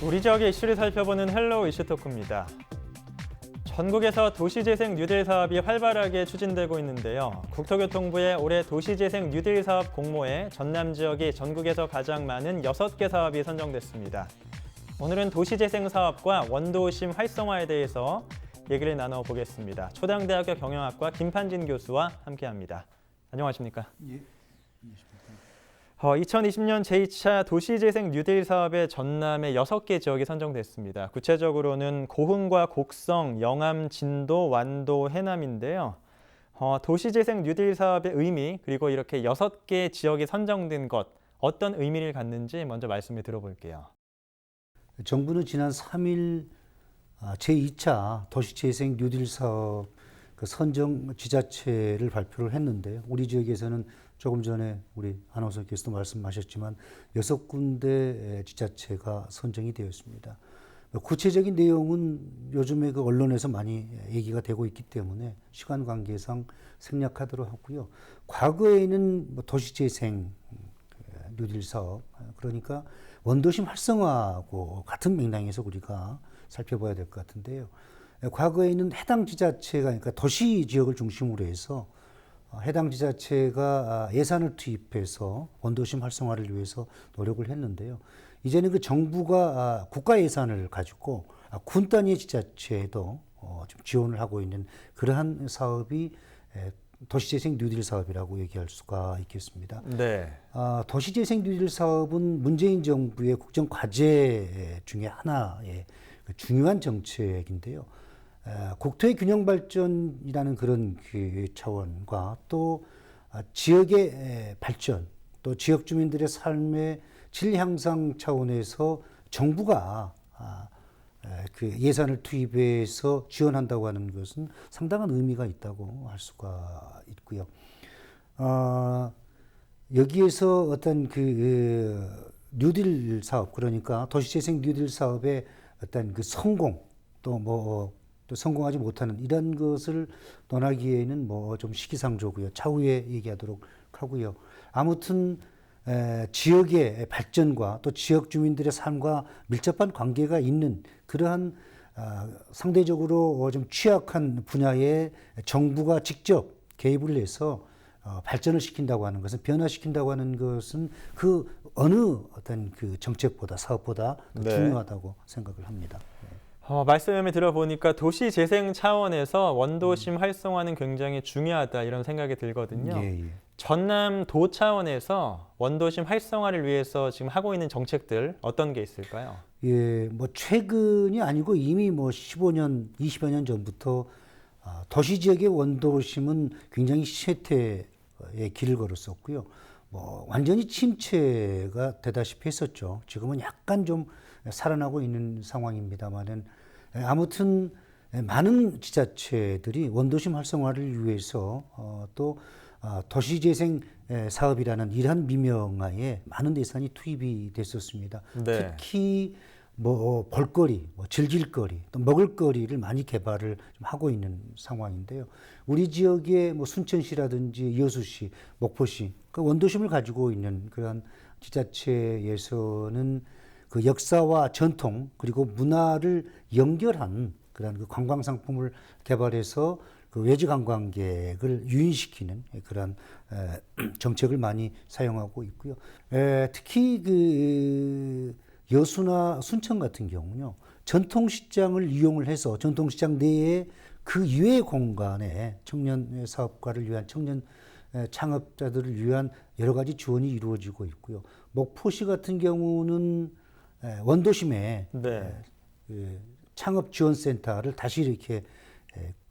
우리 지역의 이슈를 살펴보는 헬로우 이슈토크입니다. 전국에서 도시재생 뉴딜 사업이 활발하게 추진되고 있는데요. 국토교통부의 올해 도시재생 뉴딜 사업 공모에 전남 지역이 전국에서 가장 많은 6개 사업이 선정됐습니다. 오늘은 도시재생 사업과 원도심 활성화에 대해서 얘기를 나눠보겠습니다. 초당대학교 경영학과 김판진 교수와 함께합니다. 안녕하십니까? 예. 2020년 제2차 도시재생 뉴딜 사업에 전남의 6개 지역이 선정됐습니다. 구체적으로는 고흥과 곡성, 영암, 진도, 완도, 해남인데요. 도시재생 뉴딜 사업의 의미, 그리고 이렇게 6개 지역이 선정된 것, 어떤 의미를 갖는지 먼저 말씀을 들어볼게요. 정부는 지난 3일 제2차 도시재생 뉴딜 사업 선정 지자체를 발표를 했는데요. 우리 지역에서는 조금 전에 우리 아나운서께서도 말씀하셨지만 6군데 지자체가 선정이 되었습니다. 구체적인 내용은 요즘에 그 언론에서 많이 얘기가 되고 있기 때문에 시간 관계상 생략하도록 하고요. 과거에는 도시재생 뉴딜 사업, 그러니까 원도심 활성화하고 같은 맥락에서 우리가 살펴봐야 될 것 같은데요. 과거에는 해당 지자체가, 그러니까 도시 지역을 중심으로 해서 해당 지자체가 예산을 투입해서 원도심 활성화를 위해서 노력을 했는데요. 이제는 그 정부가 국가 예산을 가지고 군 단위 지자체에도 좀 지원을 하고 있는 그러한 사업이 도시재생 뉴딜 사업이라고 얘기할 수가 있겠습니다. 네. 도시재생 뉴딜 사업은 문재인 정부의 국정 과제 중에 하나의 중요한 정책인데요. 국토의 균형 발전이라는 그런 그 차원과 또 지역의 발전, 또 지역 주민들의 삶의 질 향상 차원에서 정부가 그 예산을 투입해서 지원한다고 하는 것은 상당한 의미가 있다고 할 수가 있고요. 여기에서 어떤 그 뉴딜 사업, 그러니까 도시재생 뉴딜 사업의 어떤 그 성공, 또 성공하지 못하는 이런 것을 논하기에는 뭐 좀 시기상조고요. 차후에 얘기하도록 하고요. 아무튼 지역의 발전과 또 지역 주민들의 삶과 밀접한 관계가 있는 그러한 상대적으로 좀 취약한 분야에 정부가 직접 개입을 해서 발전을 시킨다고 하는 것은, 변화시킨다고 하는 것은 그 어느 어떤 그 정책보다, 사업보다 더 중요하다고 생각을 합니다. 말씀을 들어보니까 도시재생 차원에서 원도심 활성화는 굉장히 중요하다 이런 생각이 들거든요. 예. 전남도 차원에서 원도심 활성화를 위해서 지금 하고 있는 정책들 어떤 게 있을까요? 예, 뭐 최근이 아니고 이미 뭐 15년, 20여 년 전부터 도시 지역의 원도심은 굉장히 쇠퇴의 길을 걸었었고요. 뭐 완전히 침체가 되다시피 했었죠. 지금은 약간 좀 살아나고 있는 상황입니다만은 아무튼 많은 지자체들이 원도심 활성화를 위해서 또 도시재생 사업이라는 이러한 미명하에 많은 예산이 투입이 됐었습니다. 네. 특히 뭐 볼거리, 뭐 즐길거리, 또 먹을거리를 많이 개발을 좀 하고 있는 상황인데요. 우리 지역의 뭐 순천시라든지 여수시, 목포시, 그 원도심을 가지고 있는 그런 지자체에서는 그 역사와 전통 그리고 문화를 연결한 그런 그 관광 상품을 개발해서 그 외지 관광객을 유인시키는 그런 정책을 많이 사용하고 있고요. 특히 그 여수나 순천 같은 경우는요, 전통시장을 이용을 해서 전통시장 내에 그 이외의 공간에 청년 사업가를 위한 청년 창업자들을 위한 여러 가지 지원이 이루어지고 있고요. 목포시 같은 경우는 원도심에 창업 지원센터를 다시 이렇게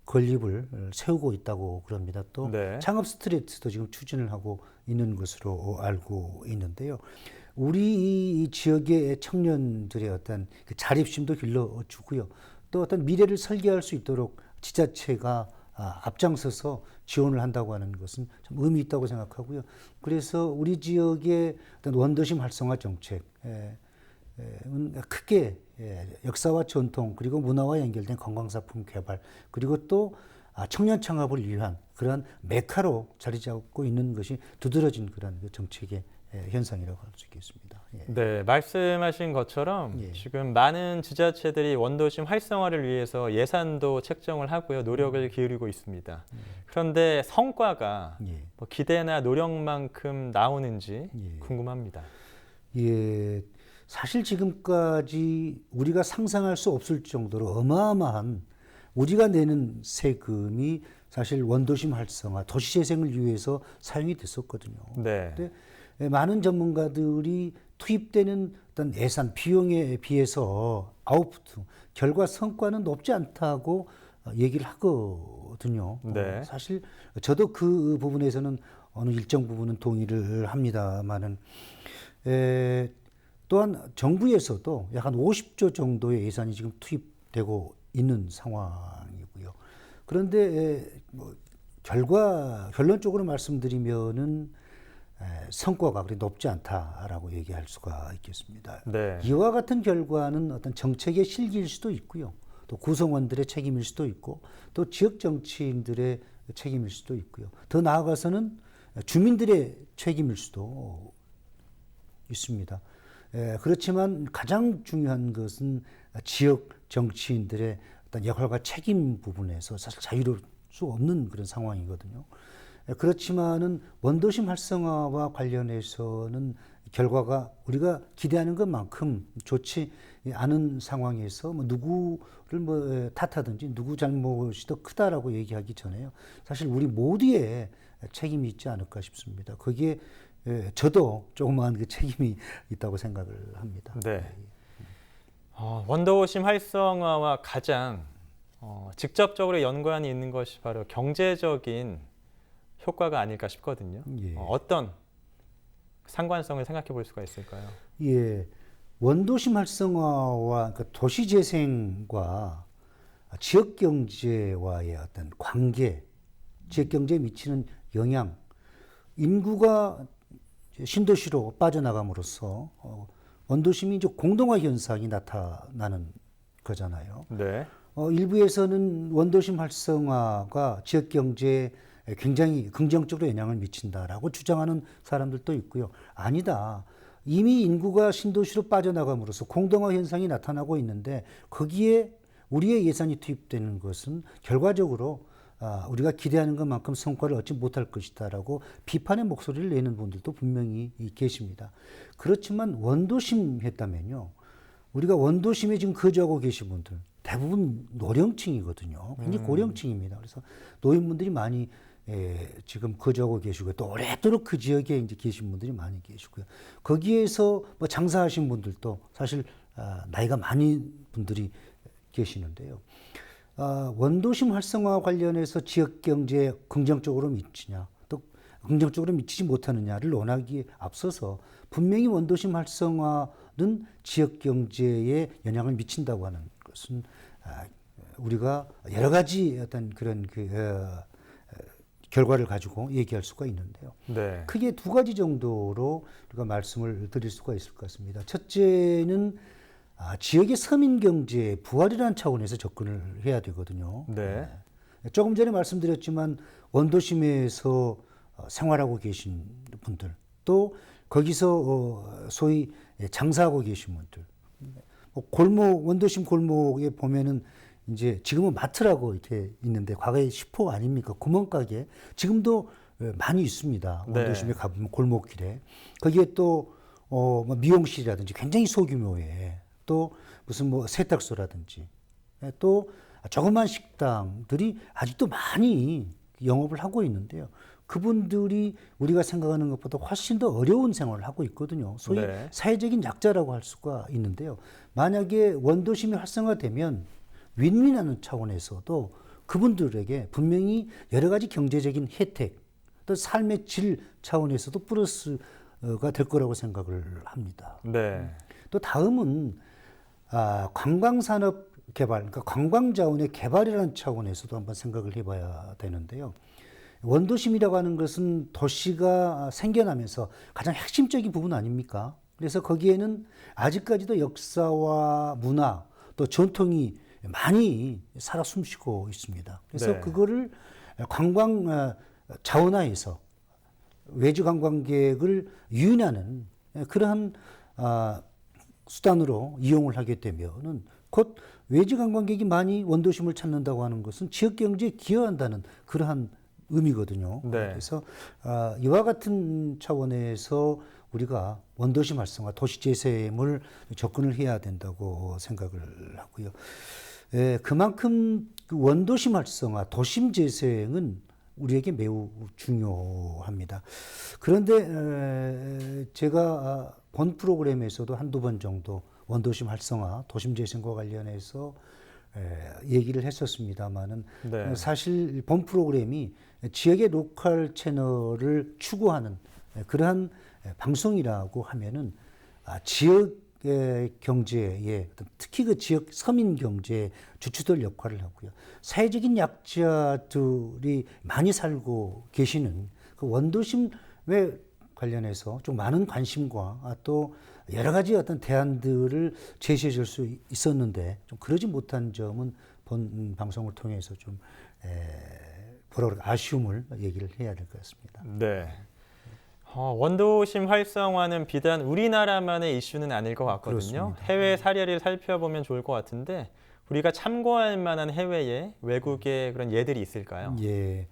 건립을 세우고 있다고 그럽니다. 또 창업 스트리트도 지금 추진을 하고 있는 것으로 알고 있는데요. 우리 이 지역의 청년들의 어떤 그 자립심도 길러주고요. 또 어떤 미래를 설계할 수 있도록 지자체가 앞장서서 지원을 한다고 하는 것은 좀 의미 있다고 생각하고요. 그래서 우리 지역의 어떤 원도심 활성화 정책, 크게 역사와 전통 그리고 문화와 연결된 관광상품 개발, 그리고 또 청년 창업을 위한 그런 메카로 자리 잡고 있는 것이 두드러진 그런 정책의 현상이라고 할 수 있겠습니다. 예. 네, 말씀하신 것처럼 예. 지금 많은 지자체들이 원도심 활성화를 위해서 예산도 책정을 하고요, 노력을 기울이고 있습니다. 그런데 성과가 예. 뭐 기대나 노력만큼 나오는지 예. 궁금합니다. 예, 사실 지금까지 우리가 상상할 수 없을 정도로 어마어마한 우리가 내는 세금이 사실 원도심 활성화, 도시재생을 위해서 사용이 됐었거든요. 네, 근데 많은 전문가들이 투입되는 어떤 예산, 비용에 비해서 아웃풋, 결과 성과는 높지 않다고 얘기를 하거든요. 네. 사실 저도 그 부분에서는 어느 일정 부분은 동의를 합니다만은 또한 정부에서도 약 한 50조 정도의 예산이 지금 투입되고 있는 상황이고요. 그런데 뭐 결론적으로 말씀드리면은 성과가 그리 높지 않다라고 얘기할 수가 있겠습니다. 네. 이와 같은 결과는 어떤 정책의 실기일 수도 있고요. 또 구성원들의 책임일 수도 있고 또 지역 정치인들의 책임일 수도 있고요. 더 나아가서는 주민들의 책임일 수도 있습니다. 그렇지만 가장 중요한 것은 지역 정치인들의 어떤 역할과 책임 부분에서 사실 자유로울 수 없는 그런 상황이거든요. 그렇지만은 원도심 활성화와 관련해서는 결과가 우리가 기대하는 것만큼 좋지 않은 상황에서 뭐 누구를 뭐 탓하든지 누구 잘못이 더 크다라고 얘기하기 전에요. 사실 우리 모두의 책임이 있지 않을까 싶습니다. 거기에 저도 조그마한 그 책임이 있다고 생각을 합니다. 네. 원도심 활성화와 가장 직접적으로 연관이 있는 것이 바로 경제적인 효과가 아닐까 싶거든요. 예. 어떤 상관성을 생각해 볼 수가 있을까요? 예, 원도심 활성화와 그 도시 재생과 지역 경제와의 어떤 관계, 지역 경제에 미치는 영향, 인구가 신도시로 빠져나감으로써 원도심이 이제 공동화 현상이 나타나는 거잖아요. 네. 일부에서는 원도심 활성화가 지역 경제에 굉장히 긍정적으로 영향을 미친다라고 주장하는 사람들도 있고요. 아니다. 이미 인구가 신도시로 빠져나감으로써 공동화 현상이 나타나고 있는데 거기에 우리의 예산이 투입되는 것은 결과적으로 우리가 기대하는 것만큼 성과를 얻지 못할 것이다라고 비판의 목소리를 내는 분들도 분명히 계십니다. 그렇지만 원도심 했다면요. 우리가 원도심에 지금 거주하고 계신 분들 대부분 노령층이거든요. 굉장히 고령층입니다. 그래서 노인분들이 많이 지금 거주하고 계시고요. 또 오래도록 그 지역에 이제 계신 분들이 많이 계시고요. 거기에서 뭐 장사하신 분들도 사실 나이가 많은 분들이 계시는데요. 원도심 활성화 관련해서 지역 경제에 긍정적으로 미치냐, 또 긍정적으로 미치지 못하느냐를 논하기에 앞서서 분명히 원도심 활성화는 지역 경제에 영향을 미친다고 하는 것은 우리가 여러 가지 어떤 그런 결과를 가지고 얘기할 수가 있는데요. 네. 크게 두 가지 정도로 우리가 말씀을 드릴 수가 있을 것 같습니다. 첫째는 지역의 서민 경제의 부활이라는 차원에서 접근을 해야 되거든요. 네. 조금 전에 말씀드렸지만 원도심에서 생활하고 계신 분들, 또 거기서 소위 장사하고 계신 분들, 골목, 원도심 골목에 보면은 이제 지금은 마트라고 이렇게 있는데 과거에 슈퍼 아닙니까? 구멍가게 지금도 많이 있습니다. 네. 원도심에 가보면 골목길에 거기에 또 뭐 미용실이라든지 굉장히 소규모의 또 무슨 뭐 세탁소라든지 또 조그만 식당들이 아직도 많이 영업을 하고 있는데요. 그분들이 우리가 생각하는 것보다 훨씬 더 어려운 생활을 하고 있거든요. 소위 네. 사회적인 약자라고 할 수가 있는데요. 만약에 원도심이 활성화되면 윈윈하는 차원에서도 그분들에게 분명히 여러 가지 경제적인 혜택, 또 삶의 질 차원에서도 플러스가 될 거라고 생각을 합니다. 네. 또 다음은 관광산업 개발, 그러니까 관광자원의 개발이라는 차원에서도 한번 생각을 해봐야 되는데요. 원도심이라고 하는 것은 도시가 생겨나면서 가장 핵심적인 부분 아닙니까? 그래서 거기에는 아직까지도 역사와 문화 또 전통이 많이 살아 숨쉬고 있습니다. 그래서 네. 그거를 관광 자원화해서 외주 관광객을 유인하는 그러한 수단으로 이용을 하게 되면은 곧 외주 관광객이 많이 원도심을 찾는다고 하는 것은 지역 경제에 기여한다는 그러한 의미거든요. 네. 그래서 이와 같은 차원에서 우리가 원도심 활성화, 도시 재생을 접근을 해야 된다고 생각을 하고요. 그만큼 그 원도심 활성화, 도심 재생은 우리에게 매우 중요합니다. 그런데 제가 본 프로그램에서도 한두 번 정도 원도심 활성화, 도심 재생과 관련해서 얘기를 했었습니다만은 네. 사실 본 프로그램이 지역의 로컬 채널을 추구하는 그러한 방송이라고 하면은 지역의 경제에 특히 그 지역 서민 경제에 주축될 역할을 하고요. 사회적인 약자들이 많이 살고 계시는 그 원도심에 관련해서 좀 많은 관심과 또 여러 가지 어떤 대안들을 제시해 줄 수 있었는데 좀 그러지 못한 점은 본 방송을 통해서 좀 아쉬움을 얘기를 해야 될 것 같습니다. 네. 원도심 활성화는 비단 우리나라만의 이슈는 아닐 것 같거든요. 그렇습니다. 해외 사례를 살펴보면 좋을 것 같은데 우리가 참고할 만한 해외의 외국의 그런 예들이 있을까요? 예,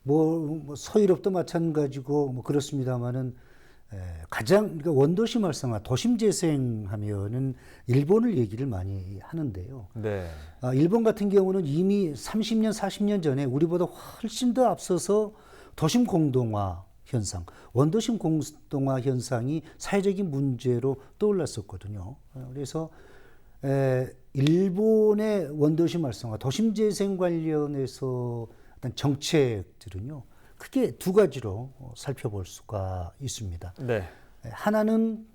뭐 서유럽도 마찬가지고 뭐 그렇습니다만은 가장 그러니까 원도심 활성화, 도심 재생하면은 일본을 얘기를 많이 하는데요. 네. 일본 같은 경우는 이미 30년, 40년 전에 우리보다 훨씬 더 앞서서 도심 공동화 현상, 원도심 공동화 현상이 사회적인 문제로 떠올랐었거든요. 그래서 일본의 원도심 활성화, 도심 재생 관련해서 어떤 정책들은요, 크게 두 가지로 살펴볼 수가 있습니다. 네. 하나는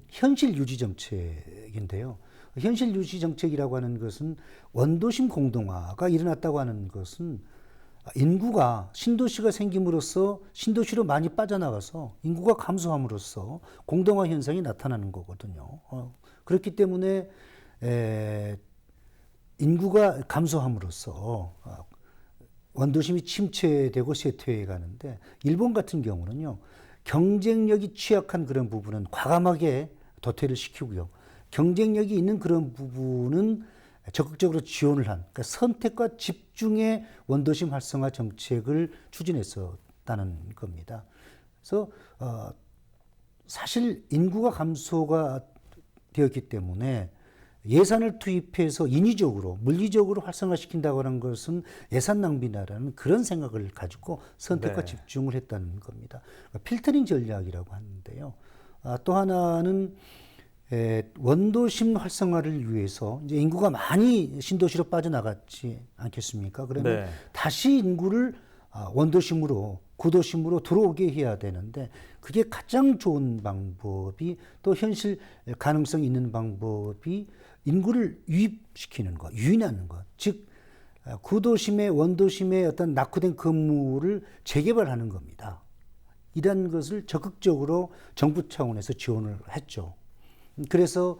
현실 유지 정책인데요. 현실 유지 정책이라고 하는 것은 원도심 공동화가 일어났다고 하는 것은 인구가 신도시가 생김으로써 신도시로 많이 빠져나가서 인구가 감소함으로써 공동화 현상이 나타나는 거거든요. 그렇기 때문에 인구가 감소함으로써 원도심이 침체되고 쇠퇴해 가는데 일본 같은 경우는요. 경쟁력이 취약한 그런 부분은 과감하게 도태를 시키고요. 경쟁력이 있는 그런 부분은 적극적으로 지원을 한 그러니까 선택과 집중의 원도심 활성화 정책을 추진했었다는 겁니다. 그래서 사실 인구가 감소가 되었기 때문에 예산을 투입해서 인위적으로 물리적으로 활성화시킨다고 하는 것은 예산 낭비다라는 그런 생각을 가지고 선택과 네. 집중을 했다는 겁니다. 필터링 전략이라고 하는데요. 또 하나는 원도심 활성화를 위해서 이제 인구가 많이 신도시로 빠져나갔지 않겠습니까? 그러면 네. 다시 인구를 원도심으로 구도심으로 들어오게 해야 되는데 그게 가장 좋은 방법이 또 현실 가능성이 있는 방법이 인구를 유입시키는 것, 유인하는 것. 즉 구도심의 원도심의 어떤 낙후된 건물을 재개발하는 겁니다. 이런 것을 적극적으로 정부 차원에서 지원을 했죠. 그래서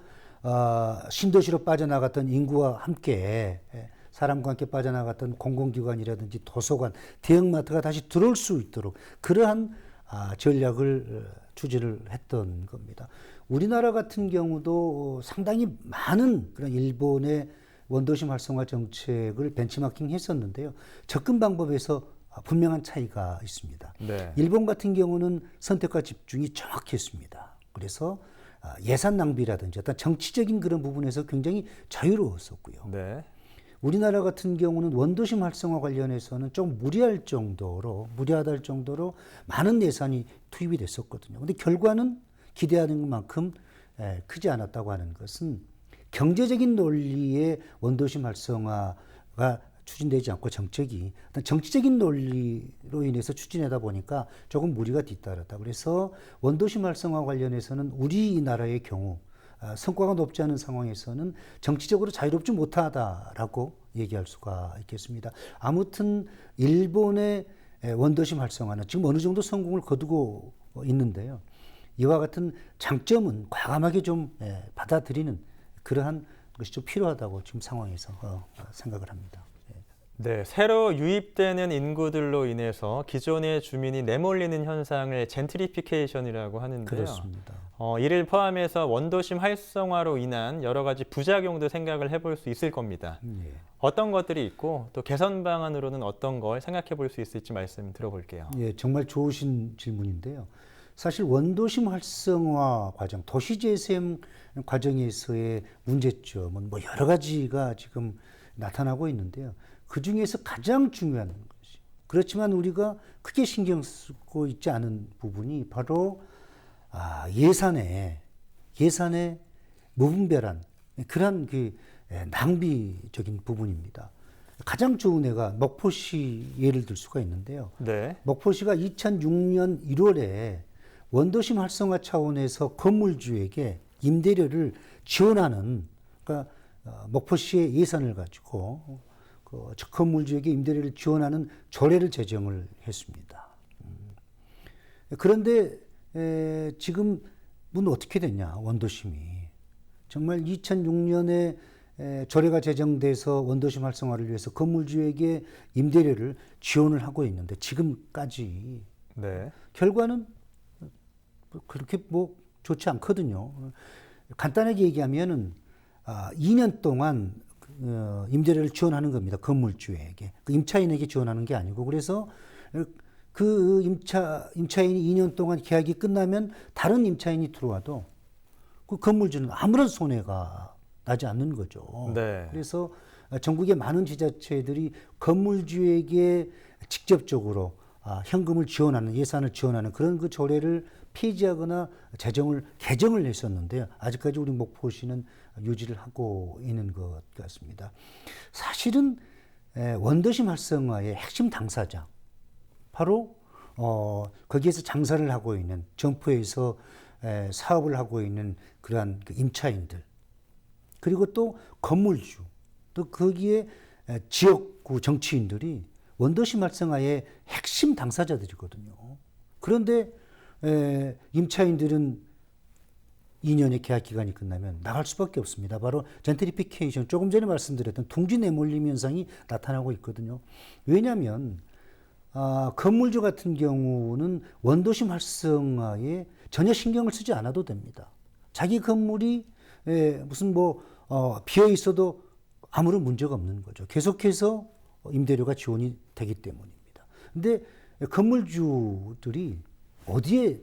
신도시로 빠져나갔던 인구와 함께 사람과 함께 빠져나갔던 공공기관이라든지 도서관, 대형마트가 다시 들어올 수 있도록 그러한 전략을 추진을 했던 겁니다. 우리나라 같은 경우도 상당히 많은 그런 일본의 원도심 활성화 정책을 벤치마킹 했었는데요. 접근 방법에서 분명한 차이가 있습니다. 네. 일본 같은 경우는 선택과 집중이 정확했습니다. 그래서 예산 낭비라든지 어떤 정치적인 그런 부분에서 굉장히 자유로웠었고요. 네. 우리나라 같은 경우는 원도심 활성화 관련해서는 좀 무리하다 할 정도로 많은 예산이 투입이 됐었거든요. 근데 결과는 기대하는 것만큼 크지 않았다고 하는 것은 경제적인 논리의 원도심 활성화가 추진되지 않고 정책이 어떤 정치적인 논리로 인해서 추진하다 보니까 조금 무리가 뒤따랐다. 그래서 원도심 활성화 관련해서는 우리나라의 경우 성과가 높지 않은 상황에서는 정치적으로 자유롭지 못하다라고 얘기할 수가 있겠습니다. 아무튼 일본의 원도심 활성화는 지금 어느 정도 성공을 거두고 있는데요. 이와 같은 장점은 과감하게 좀 받아들이는 그러한 것이 좀 필요하다고 지금 상황에서 생각을 합니다. 네, 새로 유입되는 인구들로 인해서 기존의 주민이 내몰리는 현상을 젠트리피케이션이라고 하는데요. 그렇습니다. 이를 포함해서 원도심 활성화로 인한 여러 가지 부작용도 생각을 해볼 수 있을 겁니다. 예. 어떤 것들이 있고 또 개선 방안으로는 어떤 걸 생각해 볼 수 있을지 말씀 들어볼게요. 예, 정말 좋으신 질문인데요. 사실 원도심 활성화 과정, 도시재생 과정에서의 문제점은 뭐 여러 가지가 지금 나타나고 있는데요. 그 중에서 가장 중요한 것이, 그렇지만 우리가 크게 신경 쓰고 있지 않은 부분이 바로 예산의 무분별한 그런 낭비적인 부분입니다. 가장 좋은 예가 먹포시 예를 들 수가 있는데요. 네. 먹포시가 2006년 1월에 원도심 활성화 차원에서 건물주에게 임대료를 지원하는, 그러니까 먹포시의 예산을 가지고 그 건물주에게 임대료를 지원하는 조례를 제정을 했습니다. 그런데 지금은 어떻게 됐냐, 원도심이. 정말 2006년에 조례가 제정돼서 원도심 활성화를 위해서 건물주에게 임대료를 지원을 하고 있는데 지금까지 네. 결과는 그렇게 뭐 좋지 않거든요. 간단하게 얘기하면은 2년 동안 임대료를 지원하는 겁니다. 건물주에게. 그 임차인에게 지원하는 게 아니고, 그래서 그 임차인이 2년 동안 계약이 끝나면 다른 임차인이 들어와도 그 건물주는 아무런 손해가 나지 않는 거죠. 네. 그래서 전국의 많은 지자체들이 건물주에게 직접적으로 현금을 지원하는, 예산을 지원하는 그런 그 조례를 폐지하거나 개정을 했었는데요. 아직까지 우리 목포시는 유지를 하고 있는 것 같습니다. 사실은 원도심 활성화의 핵심 당사자, 바로 거기에서 장사를 하고 있는, 점포에서 사업을 하고 있는 그러한 그 임차인들, 그리고 또 건물주, 또 거기에 지역구 정치인들이 원도심 활성화의 핵심 당사자들이거든요. 그런데 임차인들은 2년의 계약 기간이 끝나면 나갈 수밖에 없습니다. 바로 젠트리피케이션, 조금 전에 말씀드렸던 둥지 내몰림 현상이 나타나고 있거든요. 왜냐하면 건물주 같은 경우는 원도심 활성화에 전혀 신경을 쓰지 않아도 됩니다. 자기 건물이 무슨 비어 있어도 아무런 문제가 없는 거죠. 계속해서 임대료가 지원이 되기 때문입니다. 근데 건물주들이 어디에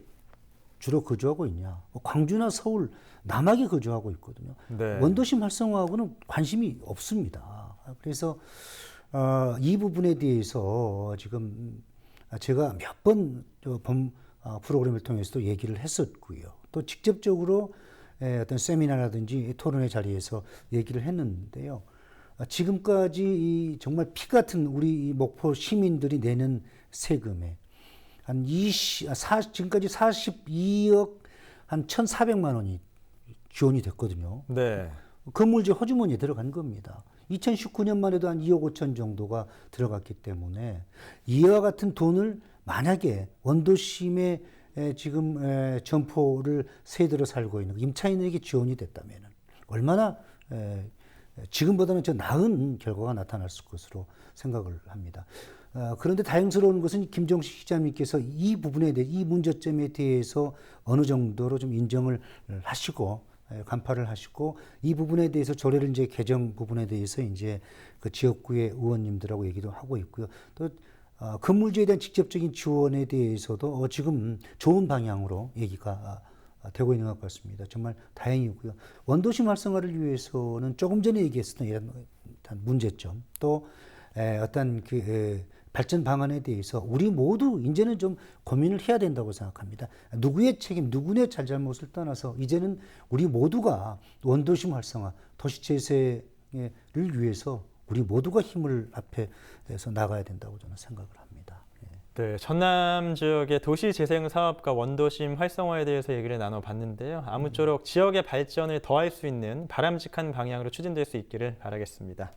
주로 거주하고 있냐? 광주나 서울, 남학에 거주하고 있거든요. 네. 원도심 활성화하고는 관심이 없습니다. 그래서 이 부분에 대해서 지금 제가 몇 번 프로그램을 통해서도 얘기를 했었고요. 또 직접적으로 어떤 세미나라든지 토론회 자리에서 얘기를 했는데요. 지금까지 정말 피 같은 우리 목포 시민들이 내는 세금에 지금까지 42억 한 1,400만 원이 지원이 됐거든요. 네. 건물주 호주머니에 들어간 겁니다. 2019년만 해도 한 2억 5천 정도가 들어갔기 때문에 이와 같은 돈을 만약에 원도심에 지금 점포를 세대로 살고 있는 임차인에게 지원이 됐다면 얼마나 지금보다는 더 나은 결과가 나타날 것으로 생각을 합니다. 그런데 다행스러운 것은 김정식 기자님께서 이 부분에 대해, 이 문제점에 대해서 어느 정도로 좀 인정을 하시고 간파를 하시고, 이 부분에 대해서 조례를 이제 개정 부분에 대해서 이제 그 지역구의 의원님들하고 얘기도 하고 있고요. 또 건물주에 대한 직접적인 지원에 대해서도 지금 좋은 방향으로 얘기가 되고 있는 것 같습니다. 정말 다행이고요. 원도심 활성화를 위해서는 조금 전에 얘기했었던 이런 문제점, 또 어떤 발전 방안에 대해서 우리 모두 이제는 좀 고민을 해야 된다고 생각합니다. 누구의 책임, 누구의 잘잘못을 떠나서 이제는 우리 모두가 원도심 활성화, 도시재생을 위해서 우리 모두가 힘을 앞에서 나가야 된다고 저는 생각을 합니다. 네, 전남 지역의 도시 재생 사업과 원도심 활성화에 대해서 얘기를 나눠봤는데요. 아무쪼록 지역의 발전을 더할 수 있는 바람직한 방향으로 추진될 수 있기를 바라겠습니다.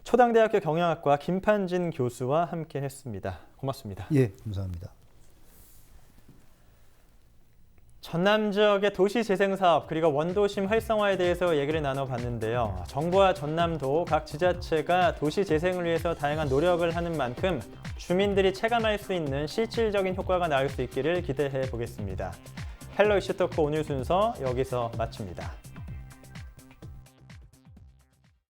초당대학교 경영학과 김판진 교수와 함께했습니다. 고맙습니다. 예, 감사합니다. 전남 지역의 도시 재생 사업 그리고 원도심 활성화에 대해서 얘기를 나눠봤는데요. 정부와 전남도 각 지자체가 도시 재생을 위해서 다양한 노력을 하는 만큼 주민들이 체감할 수 있는 실질적인 효과가 나올 수 있기를 기대해 보겠습니다. 헬로 이슈토크 오늘 순서 여기서 마칩니다.